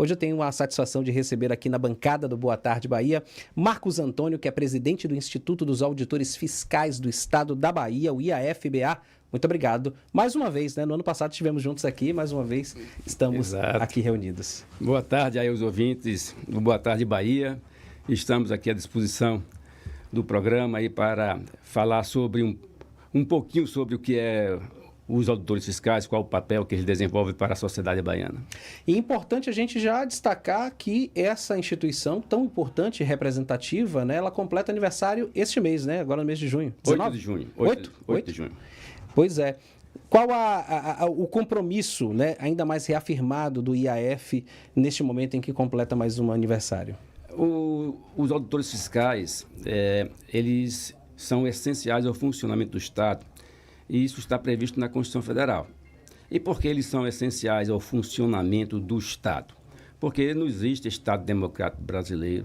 Hoje eu tenho a satisfação de receber aqui na bancada do Boa Tarde Bahia, Marcos Antônio, que é presidente do Instituto dos Auditores Fiscais do Estado da Bahia, o IAFBA. Muito obrigado. Mais uma vez, né? No ano passado estivemos juntos aqui, mais uma vez estamos aqui reunidos. Boa tarde aí aos ouvintes do Boa Tarde Bahia. Estamos aqui à disposição do programa aí para falar sobre um pouquinho sobre o que é os auditores fiscais, qual o papel que eles desenvolvem para a sociedade baiana. E é importante a gente já destacar que essa instituição tão importante e representativa, né, ela completa aniversário este mês, né? Agora no mês de junho. 19? 8 de junho. 8 de junho. Pois é. Qual o compromisso, né, ainda mais reafirmado do IAF neste momento em que completa mais um aniversário? Os auditores fiscais, eles são essenciais ao funcionamento do Estado e isso está previsto na Constituição Federal. E por que eles são essenciais ao funcionamento do Estado? Porque não existe Estado democrático brasileiro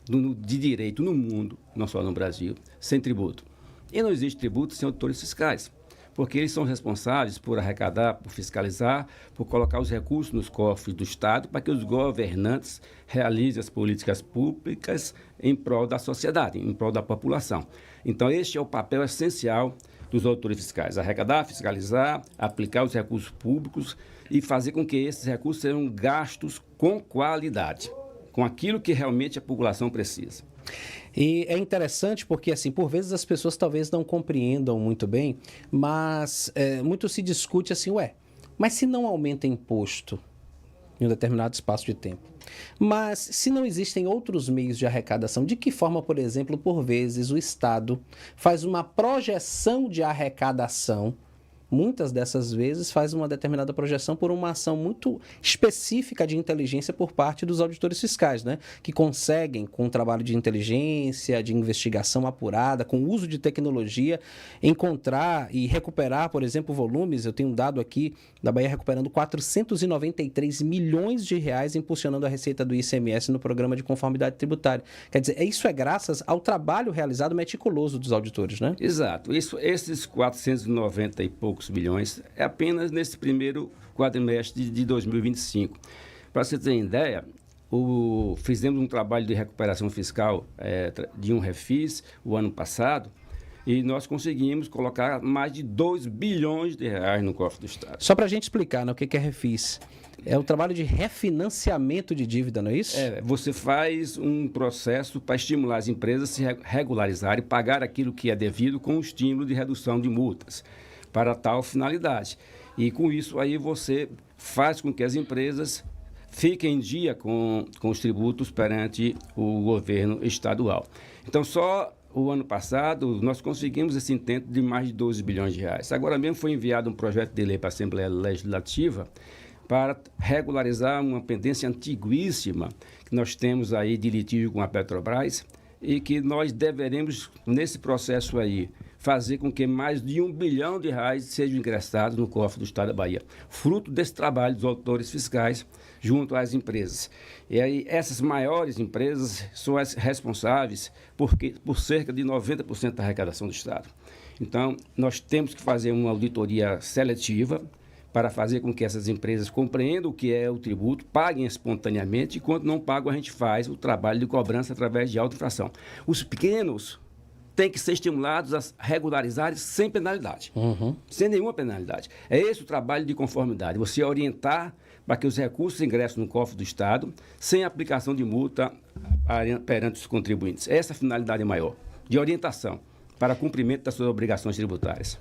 de direito no mundo, não só no Brasil, sem tributo. E não existe tributo sem auditores fiscais, porque eles são responsáveis por arrecadar, por fiscalizar, por colocar os recursos nos cofres do Estado para que os governantes realizem as políticas públicas em prol da sociedade, em prol da população. Então, este é o papel essencial dos auditores fiscais: arrecadar, fiscalizar, aplicar os recursos públicos e fazer com que esses recursos sejam gastos com qualidade, com aquilo que realmente a população precisa. E é interessante porque, assim, por vezes as pessoas talvez não compreendam muito bem, mas muito se discute assim, mas se não aumenta imposto em um determinado espaço de tempo, mas se não existem outros meios de arrecadação, de que forma, por exemplo, por vezes o Estado faz uma projeção de arrecadação, muitas dessas vezes faz uma determinada projeção por uma ação muito específica de inteligência por parte dos auditores fiscais, né? Que conseguem, com o trabalho de inteligência, de investigação apurada, com o uso de tecnologia, encontrar e recuperar, por exemplo, volumes. Eu tenho um dado aqui da Bahia recuperando 493 milhões de reais, impulsionando a receita do ICMS no programa de conformidade tributária. Quer dizer, isso é graças ao trabalho realizado meticuloso dos auditores, né? Exato. Esses 490 e poucos bilhões é apenas nesse primeiro quadrimestre de 2025. Para você ter ideia, fizemos um trabalho de recuperação fiscal de um refis o ano passado e nós conseguimos colocar mais de 2 bilhões de reais no cofre do Estado. Só para a gente explicar, né, o que é refis. É o trabalho de refinanciamento de dívida, não é isso? Você faz um processo para estimular as empresas a se regularizarem e pagar aquilo que é devido com o estímulo de redução de multas para tal finalidade. E com isso aí você faz com que as empresas fiquem em dia com os tributos perante o governo estadual. Então, só o ano passado, nós conseguimos esse intento de mais de 12 bilhões de reais. Agora mesmo foi enviado um projeto de lei para a Assembleia Legislativa para regularizar uma pendência antiguíssima que nós temos aí de litígio com a Petrobras e que nós deveremos, nesse processo aí, fazer com que mais de 1 bilhão de reais sejam ingressados no cofre do Estado da Bahia, fruto desse trabalho dos auditores fiscais junto às empresas. E aí, essas maiores empresas são as responsáveis por cerca de 90% da arrecadação do Estado. Então, nós temos que fazer uma auditoria seletiva para fazer com que essas empresas compreendam o que é o tributo, paguem espontaneamente, e quando não pagam, a gente faz o trabalho de cobrança através de auto-infração. Os pequenos têm que ser estimulados a regularizarem sem penalidade, sem nenhuma penalidade. É esse o trabalho de conformidade, você orientar para que os recursos ingressem no cofre do Estado sem aplicação de multa perante os contribuintes. Essa é a finalidade maior, de orientação para cumprimento das suas obrigações tributárias.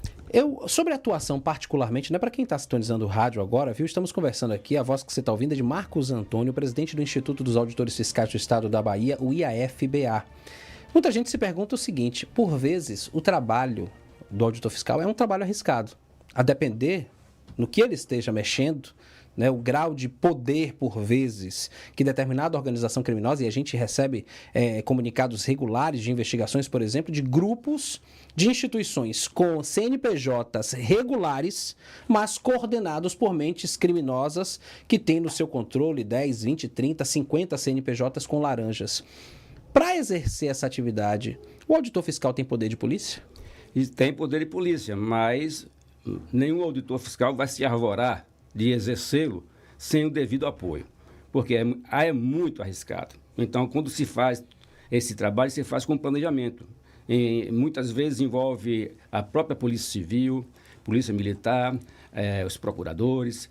Sobre a atuação particularmente, né, para quem está sintonizando o rádio agora, viu, estamos conversando aqui, a voz que você está ouvindo é de Marcos Antônio, presidente do Instituto dos Auditores Fiscais do Estado da Bahia, o IAFBA. Muita gente se pergunta o seguinte: por vezes o trabalho do auditor fiscal é um trabalho arriscado, a depender no que ele esteja mexendo, né, o grau de poder, por vezes, que determinada organização criminosa, e a gente recebe comunicados regulares de investigações, por exemplo, de grupos de instituições com CNPJs regulares, mas coordenados por mentes criminosas que têm no seu controle 10, 20, 30, 50 CNPJs com laranjas. Para exercer essa atividade, o auditor fiscal tem poder de polícia? E tem poder de polícia, mas nenhum auditor fiscal vai se arvorar de exercê-lo sem o devido apoio. porque é muito arriscado. Então, quando se faz esse trabalho, se faz com planejamento. Muitas vezes envolve a própria Polícia Civil, Polícia Militar, os procuradores,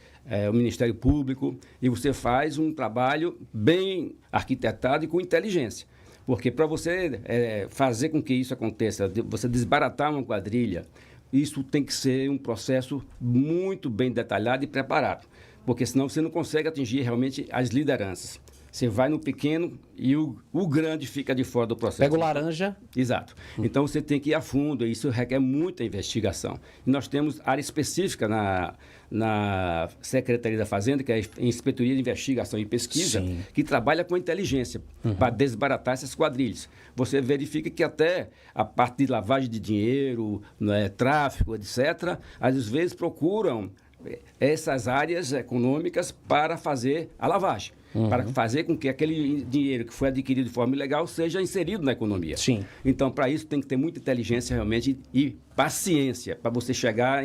o Ministério Público, e você faz um trabalho bem arquitetado e com inteligência. Porque para você fazer com que isso aconteça, você desbaratar uma quadrilha, isso tem que ser um processo muito bem detalhado e preparado, porque senão você não consegue atingir realmente as lideranças. Você vai no pequeno e o grande fica de fora do processo. Pega o laranja. Exato. Então, você tem que ir a fundo, e isso requer muita investigação. E nós temos área específica na Secretaria da Fazenda, que é a Inspetoria de Investigação e Pesquisa, Sim. que trabalha com inteligência para desbaratar essas quadrilhas. Você verifica que até a parte de lavagem de dinheiro, tráfico, etc., às vezes procuram essas áreas econômicas para fazer a lavagem. Para fazer com que aquele dinheiro que foi adquirido de forma ilegal seja inserido na economia. Sim. Então, para isso, tem que ter muita inteligência realmente e paciência para você chegar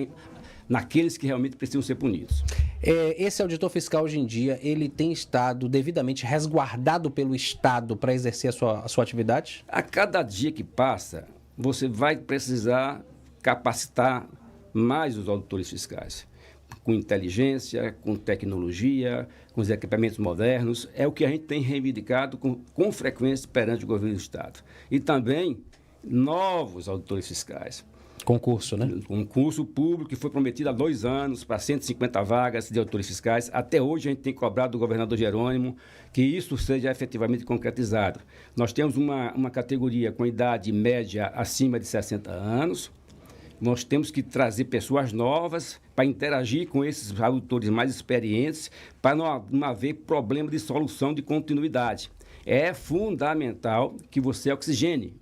naqueles que realmente precisam ser punidos. Esse auditor fiscal, hoje em dia, ele tem estado devidamente resguardado pelo Estado para exercer a sua atividade? A cada dia que passa, você vai precisar capacitar mais os auditores fiscais. Com inteligência, com tecnologia, com os equipamentos modernos. É o que a gente tem reivindicado com frequência perante o governo do Estado. E também novos auditores fiscais. Concurso, né? Um concurso público que foi prometido há 2 anos para 150 vagas de auditores fiscais. Até hoje a gente tem cobrado do governador Jerônimo que isso seja efetivamente concretizado. Nós temos uma categoria com idade média acima de 60 anos. Nós temos que trazer pessoas novas para interagir com esses auditores mais experientes, para não haver problema de solução de continuidade. É fundamental que você oxigene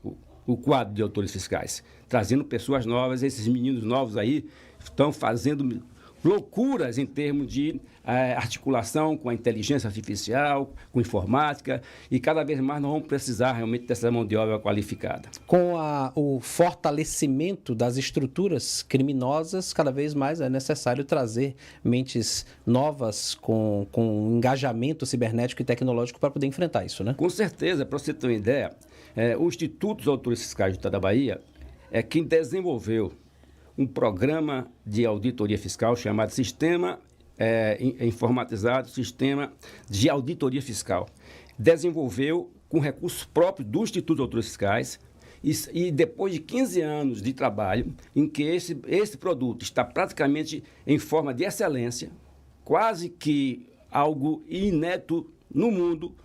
o quadro de auditores fiscais, trazendo pessoas novas. Esses meninos novos aí estão fazendo loucuras em termos de articulação com a inteligência artificial, com informática, e cada vez mais nós vamos precisar realmente dessa mão de obra qualificada. Com o fortalecimento das estruturas criminosas, cada vez mais é necessário trazer mentes novas com engajamento cibernético e tecnológico para poder enfrentar isso, né? Com certeza. Para você ter uma ideia, o Instituto dos Auditores Fiscais do Estado da Bahia é quem desenvolveu um programa de auditoria fiscal chamado Sistema Informatizado, Sistema de Auditoria Fiscal. Desenvolveu com recursos próprios do Instituto dos Auditores Fiscais e depois de 15 anos de trabalho, em que esse produto está praticamente em forma de excelência, quase que algo inédito no mundo,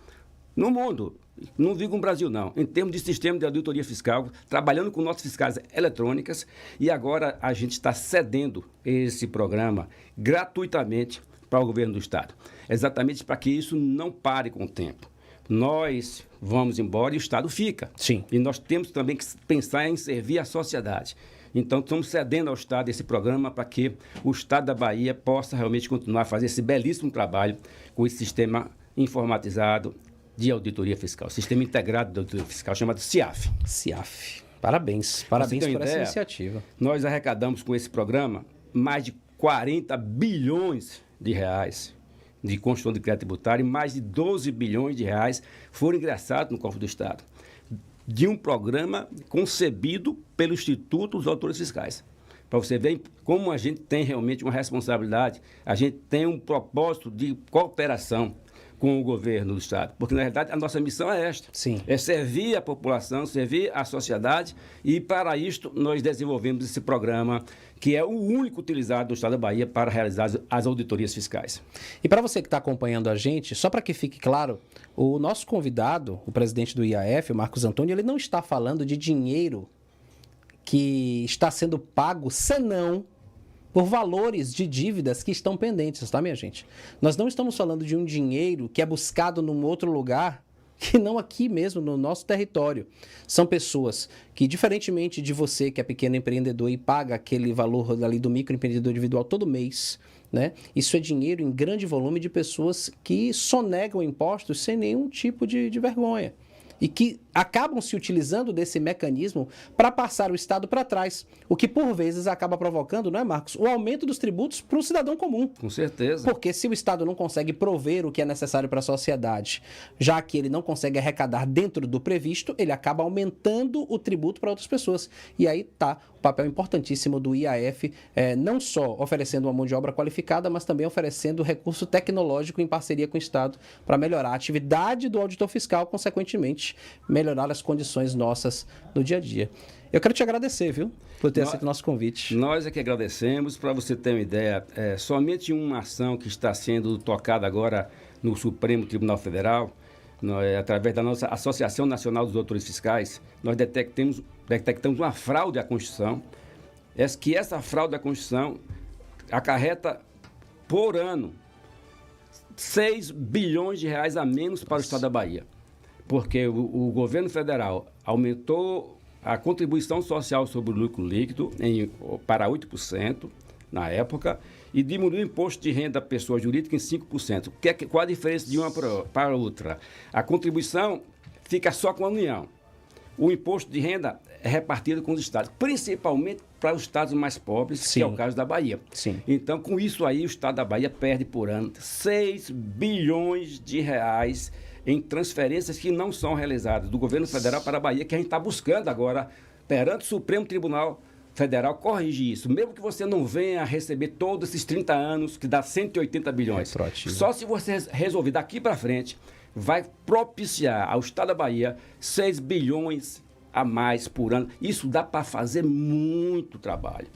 não digo no Brasil não, em termos de sistema de auditoria fiscal, trabalhando com notas fiscais eletrônicas, e agora a gente está cedendo esse programa gratuitamente para o governo do Estado, exatamente para que isso não pare com o tempo. Nós vamos embora e o Estado fica. Sim. E nós temos também que pensar em servir a sociedade. Então, estamos cedendo ao Estado esse programa para que o Estado da Bahia possa realmente continuar a fazer esse belíssimo trabalho com esse sistema informatizado de auditoria fiscal, Sistema Integrado de Auditoria Fiscal, chamado CIAF. CIAF. Parabéns por essa iniciativa. Nós arrecadamos com esse programa mais de 40 bilhões de reais de construção de crédito tributário e mais de 12 bilhões de reais foram ingressados no cofre do Estado, de um programa concebido pelo Instituto dos Auditores Fiscais. Para você ver como a gente tem realmente uma responsabilidade, a gente tem um propósito de cooperação com o governo do Estado, porque, na verdade, a nossa missão é esta. Sim. É servir a população, servir a sociedade, e, para isto, nós desenvolvemos esse programa, que é o único utilizado no Estado da Bahia para realizar as auditorias fiscais. E para você que está acompanhando a gente, só para que fique claro, o nosso convidado, o presidente do IAF, o Marcos Antônio, ele não está falando de dinheiro que está sendo pago, senão por valores de dívidas que estão pendentes, tá, minha gente? Nós não estamos falando de um dinheiro que é buscado num outro lugar, que não aqui mesmo, no nosso território. São pessoas que, diferentemente de você, que é pequeno empreendedor e paga aquele valor ali do microempreendedor individual todo mês, né? Isso é dinheiro em grande volume de pessoas que sonegam impostos sem nenhum tipo de vergonha. e que acabam se utilizando desse mecanismo para passar o Estado para trás, o que por vezes acaba provocando, não é, Marcos, o aumento dos tributos para o cidadão comum. Com certeza. Porque se o Estado não consegue prover o que é necessário para a sociedade, já que ele não consegue arrecadar dentro do previsto, ele acaba aumentando o tributo para outras pessoas. E aí está o papel importantíssimo do IAF, não só oferecendo uma mão de obra qualificada, mas também oferecendo recurso tecnológico em parceria com o Estado para melhorar a atividade do auditor fiscal, consequentemente, melhorar as condições nossas no dia a dia. Eu quero te agradecer, viu, por ter aceito o nosso convite. Nós é que agradecemos. Para você ter uma ideia, somente uma ação que está sendo tocada agora no Supremo Tribunal Federal, através da nossa Associação Nacional dos Auditores Fiscais, nós detectamos uma fraude à Constituição, que essa fraude à Constituição acarreta por ano 6 bilhões de reais a menos para o Estado da Bahia. Porque o governo federal aumentou a contribuição social sobre o lucro líquido para 8% na época e diminuiu o imposto de renda da pessoa jurídica em 5%. Qual a diferença de uma para outra? A contribuição fica só com a União. O imposto de renda é repartido com os estados, principalmente para os estados mais pobres, Sim. que é o caso da Bahia. Sim. Então, com isso aí, o estado da Bahia perde por ano 6 bilhões de reais em transferências que não são realizadas do governo federal para a Bahia, que a gente está buscando agora, perante o Supremo Tribunal Federal, corrigir isso. Mesmo que você não venha a receber todos esses 30 anos, que dá 180 bilhões. Só se você resolver daqui para frente, vai propiciar ao Estado da Bahia 6 bilhões a mais por ano. Isso dá para fazer muito trabalho.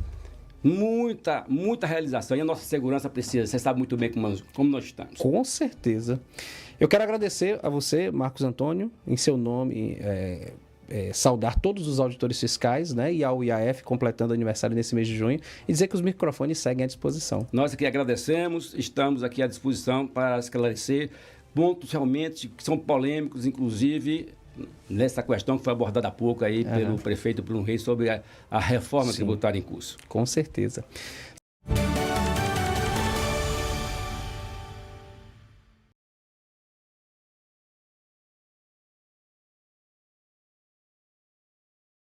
Muita realização. E a nossa segurança precisa. Você sabe muito bem como nós estamos. Com certeza. Eu quero agradecer a você, Marcos Antônio, em seu nome, saudar todos os auditores fiscais, né, e ao IAF completando aniversário nesse mês de junho, e dizer que os microfones seguem à disposição. Nós aqui agradecemos, estamos aqui à disposição para esclarecer pontos realmente que são polêmicos, inclusive nessa questão que foi abordada há pouco aí pelo prefeito Bruno Reis sobre a reforma tributária em curso. Com certeza.